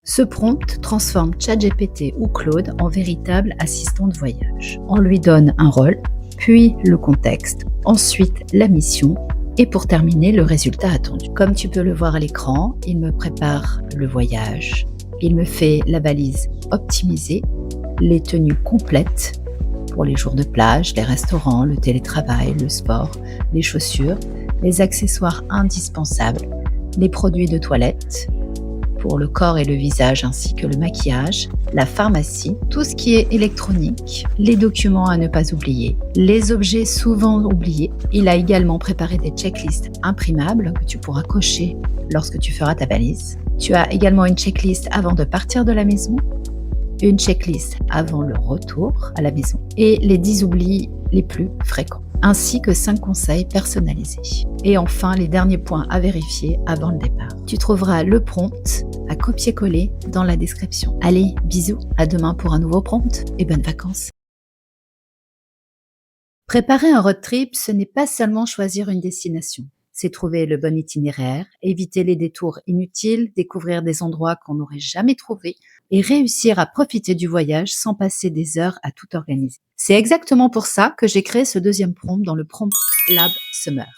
Ce prompt transforme ChatGPT ou Claude en véritable assistant de voyage. On lui donne un rôle, puis le contexte, ensuite la mission et pour terminer le résultat attendu. Comme tu peux le voir à l'écran, il me prépare le voyage, il me fait la valise optimisée, les tenues complètes pour les jours de plage, les restaurants, le télétravail, le sport, les chaussures, les accessoires indispensables, les produits de toilette, pour le corps et le visage ainsi que le maquillage, la pharmacie, tout ce qui est électronique, les documents à ne pas oublier, les objets souvent oubliés. Il a également préparé des checklists imprimables que tu pourras cocher lorsque tu feras ta valise. Tu as également une checklist avant de partir de la maison, une checklist avant le retour à la maison et les 10 oublis les plus fréquents, ainsi que 5 conseils personnalisés. Et enfin, les derniers points à vérifier avant le départ. Tu trouveras le prompt à copier-coller dans la description. Allez, bisous, à demain pour un nouveau prompt et bonnes vacances. Préparer un road trip, ce n'est pas seulement choisir une destination. C'est trouver le bon itinéraire, éviter les détours inutiles, découvrir des endroits qu'on n'aurait jamais trouvés et réussir à profiter du voyage sans passer des heures à tout organiser. C'est exactement pour ça que j'ai créé ce deuxième prompt dans le Prompt Lab Summer.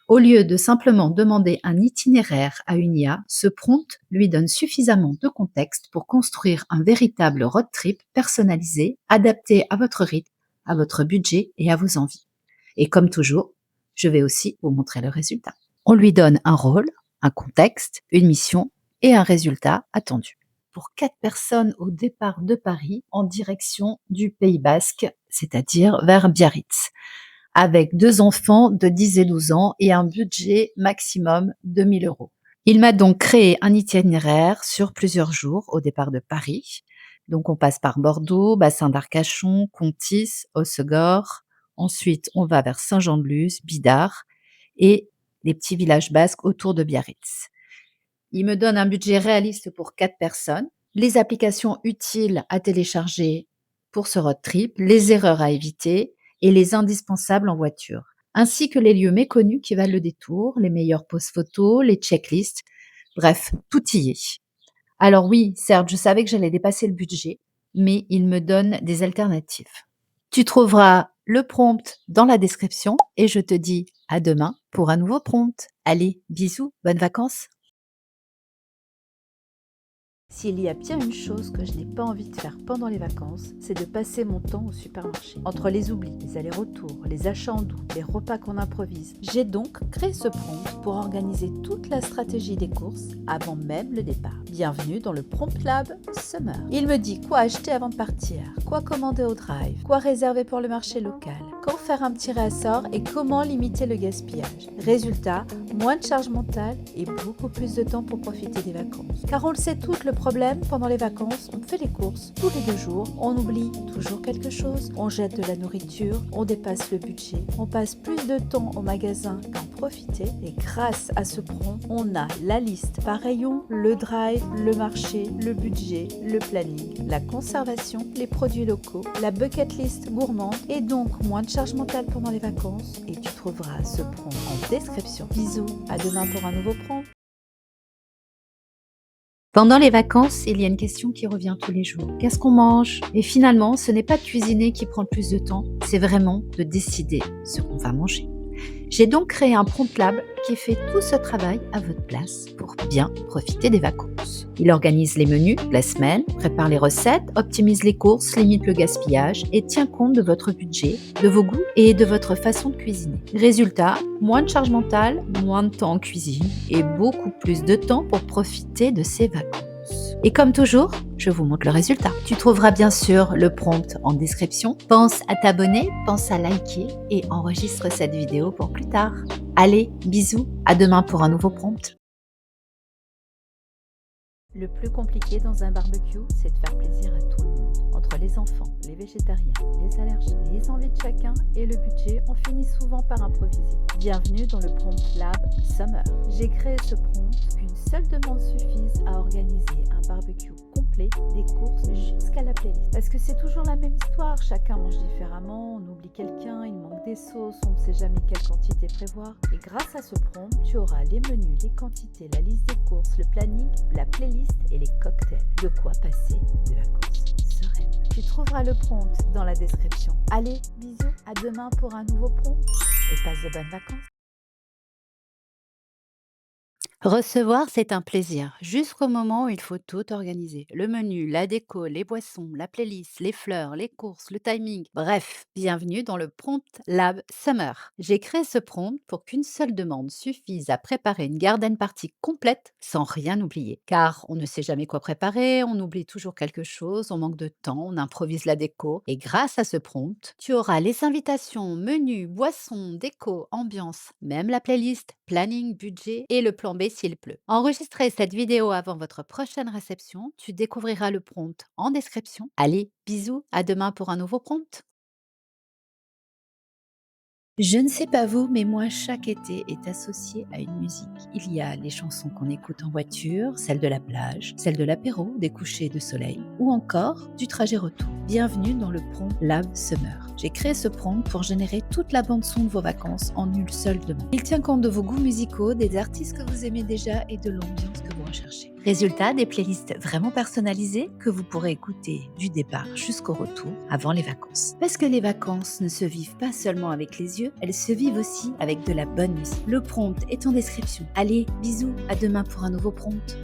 Au lieu de simplement demander un itinéraire à une IA, ce prompt lui donne suffisamment de contexte pour construire un véritable road trip personnalisé, adapté à votre rythme, à votre budget et à vos envies. Et comme toujours, je vais aussi vous montrer le résultat. On lui donne un rôle, un contexte, une mission et un résultat attendu. Pour 4 personnes au départ de Paris en direction du Pays Basque, c'est-à-dire vers Biarritz, avec 2 enfants de 10 et 12 ans et un budget maximum de 1 000 €. Il m'a donc créé un itinéraire sur plusieurs jours au départ de Paris. Donc on passe par Bordeaux, Bassin d'Arcachon, Contis, Hossegor. Ensuite, on va vers Saint-Jean-de-Luz, Bidart et les petits villages basques autour de Biarritz. Il me donne un budget réaliste pour 4 personnes, les applications utiles à télécharger pour ce road trip, les erreurs à éviter et les indispensables en voiture, ainsi que les lieux méconnus qui valent le détour, les meilleures poses photos, les checklists, bref, tout y est. Alors oui, certes, je savais que j'allais dépasser le budget, mais il me donne des alternatives. Tu trouveras le prompt dans la description et je te dis à demain pour un nouveau prompt. Allez, bisous, bonnes vacances. S'il y a bien une chose que je n'ai pas envie de faire pendant les vacances, c'est de passer mon temps au supermarché. Entre les oublis, les allers-retours, les achats en double, les repas qu'on improvise, j'ai donc créé ce prompt pour organiser toute la stratégie des courses avant même le départ. Bienvenue dans le Prompt Lab Summer. Il me dit quoi acheter avant de partir, quoi commander au drive, quoi réserver pour le marché local, quand faire un petit réassort et comment limiter le gaspillage. Résultat, moins de charge mentale et beaucoup plus de temps pour profiter des vacances. Car on le sait toutes, le problème, pendant les vacances, on fait les courses tous les 2 jours, on oublie toujours quelque chose, on jette de la nourriture, on dépasse le budget, on passe plus de temps au magasin qu'en profiter et grâce à ce prompt, on a la liste par rayon, le drive, le marché, le budget, le planning, la conservation, les produits locaux, la bucket list gourmande et donc moins de charge mentale pendant les vacances et tu trouveras ce prompt en description. Bisous, à demain pour un nouveau prompt. Pendant les vacances, il y a une question qui revient tous les jours. Qu'est-ce qu'on mange? Et finalement, ce n'est pas de cuisiner qui prend le plus de temps, c'est vraiment de décider ce qu'on va manger. J'ai donc créé un Prompt Lab qui fait tout ce travail à votre place pour bien profiter des vacances. Il organise les menus de la semaine, prépare les recettes, optimise les courses, limite le gaspillage et tient compte de votre budget, de vos goûts et de votre façon de cuisiner. Résultat, moins de charge mentale, moins de temps en cuisine et beaucoup plus de temps pour profiter de ces vacances. Et comme toujours, je vous montre le résultat. Tu trouveras bien sûr le prompt en description. Pense à t'abonner, pense à liker et enregistre cette vidéo pour plus tard. Allez, bisous, à demain pour un nouveau prompt. Le plus compliqué dans un barbecue, c'est de faire plaisir à tout le monde. Entre les enfants, les végétariens, les allergies, les envies de chacun et le budget, on finit souvent par improviser. Bienvenue dans le Prompt Lab Summer. J'ai créé ce prompt qu'une seule demande suffise à organiser un barbecue complet, des courses jusqu'à la playlist. Parce que c'est toujours la même histoire, chacun mange différemment, on oublie quelqu'un, il manque des sauces, on ne sait jamais quelle quantité prévoir. Et grâce à ce prompt, tu auras les menus, les quantités, la liste des courses, le planning, la playlist et les cocktails. De quoi passer des vacances sereines. Tu trouveras le prompt dans la description. Allez, bisous, à demain pour un nouveau prompt et passe de bonnes vacances. Recevoir, c'est un plaisir, jusqu'au moment où il faut tout organiser. Le menu, la déco, les boissons, la playlist, les fleurs, les courses, le timing. Bref, bienvenue dans le Prompt Lab Summer. J'ai créé ce prompt pour qu'une seule demande suffise à préparer une garden party complète sans rien oublier. Car on ne sait jamais quoi préparer, on oublie toujours quelque chose, on manque de temps, on improvise la déco. Et grâce à ce prompt, tu auras les invitations, menus, boissons, déco, ambiance, même la playlist, planning, budget et le plan B s'il pleut. Enregistrez cette vidéo avant votre prochaine réception. Tu découvriras le prompt en description. Allez, bisous, à demain pour un nouveau prompt. Je ne sais pas vous, mais moi, chaque été est associé à une musique. Il y a les chansons qu'on écoute en voiture, celles de la plage, celles de l'apéro, des couchers de soleil, ou encore du trajet retour. Bienvenue dans le prompt Lab Summer. J'ai créé ce prompt pour générer toute la bande-son de vos vacances en une seule demande. Il tient compte de vos goûts musicaux, des artistes que vous aimez déjà et de l'ambiance que vous recherchez. Résultat, des playlists vraiment personnalisées que vous pourrez écouter du départ jusqu'au retour avant les vacances. Parce que les vacances ne se vivent pas seulement avec les yeux, elles se vivent aussi avec de la bonne musique. Le prompt est en description. Allez, bisous, à demain pour un nouveau prompt.